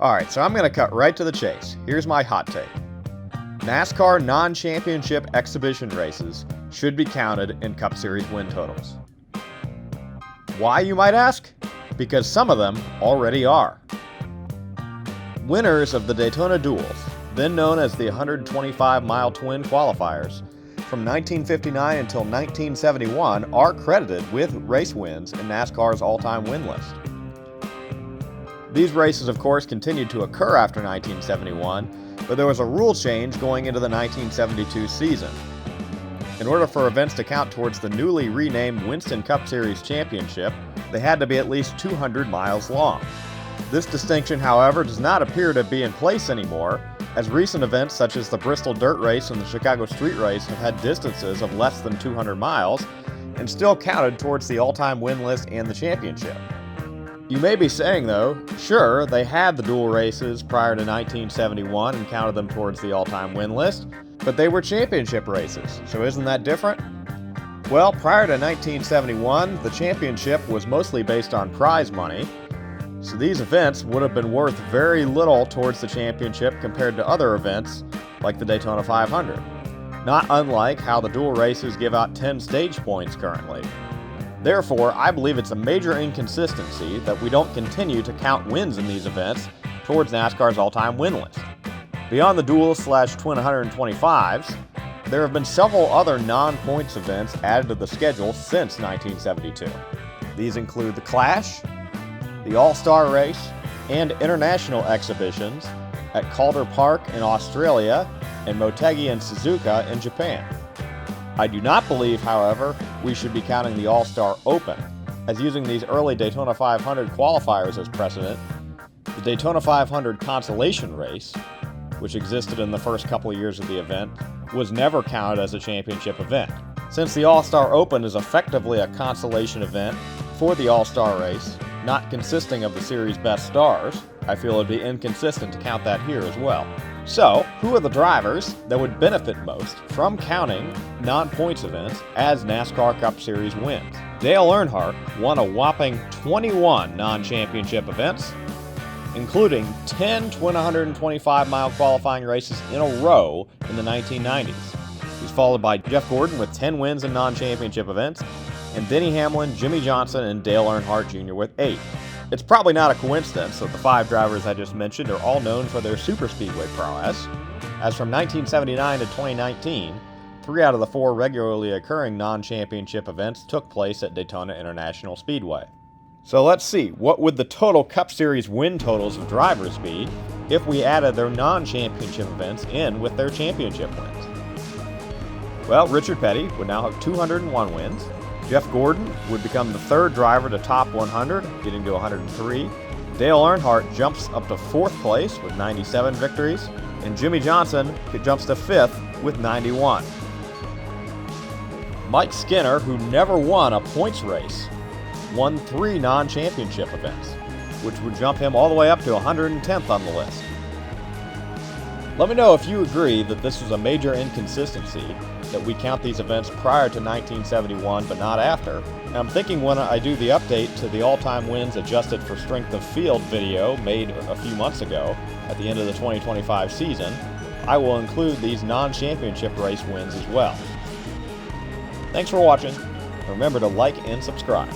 Alright, so I'm going to cut right to the chase. Here's my hot take. NASCAR non-championship exhibition races should be counted in Cup Series win totals. Why, you might ask? Because some of them already are. Winners of the Daytona Duels, then known as the 125-mile twin qualifiers, from 1959 until 1971 are credited with race wins in NASCAR's all-time win list. These races, of course, continued to occur after 1971, but there was a rule change going into the 1972 season. In order for events to count towards the newly renamed Winston Cup Series Championship, they had to be at least 200 miles long. This distinction, however, does not appear to be in place anymore, as recent events such as the Bristol Dirt Race and the Chicago Street Race have had distances of less than 200 miles and still counted towards the all-time win list and the championship. You may be saying, though, sure, they had the dual races prior to 1971 and counted them towards the all-time win list, but they were championship races, so isn't that different? Well, prior to 1971, the championship was mostly based on prize money, so these events would have been worth very little towards the championship compared to other events like the Daytona 500, not unlike how the dual races give out 10 stage points currently. Therefore, I believe it's a major inconsistency that we don't continue to count wins in these events towards NASCAR's all-time win list. Beyond the dual/twin 125s, there have been several other non-points events added to the schedule since 1972. These include the Clash, the All-Star Race, and international exhibitions at Calder Park in Australia and Motegi and Suzuka in Japan. I do not believe, however, we should be counting the All-Star Open, as using these early Daytona 500 qualifiers as precedent, the Daytona 500 Consolation Race, which existed in the first couple of years of the event, was never counted as a championship event. Since the All-Star Open is effectively a consolation event for the All-Star Race, not consisting of the series' best stars, I feel it would be inconsistent to count that here as well. So, who are the drivers that would benefit most from counting non-points events as NASCAR Cup Series wins? Dale Earnhardt won a whopping 21 non-championship events, including 10 twin 125-mile qualifying races in a row in the 1990s. He's followed by Jeff Gordon with 10 wins in non-championship events, and Denny Hamlin, Jimmy Johnson, and Dale Earnhardt Jr. with 8. It's probably not a coincidence that the 5 drivers I just mentioned are all known for their superspeedway prowess, as from 1979 to 2019, 3 out of the 4 regularly occurring non-championship events took place at Daytona International Speedway. So let's see, what would the total Cup Series win totals of drivers be if we added their non-championship events in with their championship wins? Well, Richard Petty would now have 201 wins. Jeff Gordon would become the 3rd driver to top 100, getting to 103. Dale Earnhardt jumps up to 4th place with 97 victories, and Jimmy Johnson jumps to 5th with 91. Mike Skinner, who never won a points race, won 3 non-championship events, which would jump him all the way up to 110th on the list. Let me know if you agree that this was a major inconsistency, that we count these events prior to 1971 but not after. And I'm thinking when I do the update to the all-time wins adjusted for strength of field video made a few months ago at the end of the 2025 season, I will include these non-championship race wins as well. Thanks for watching. Remember to like and subscribe.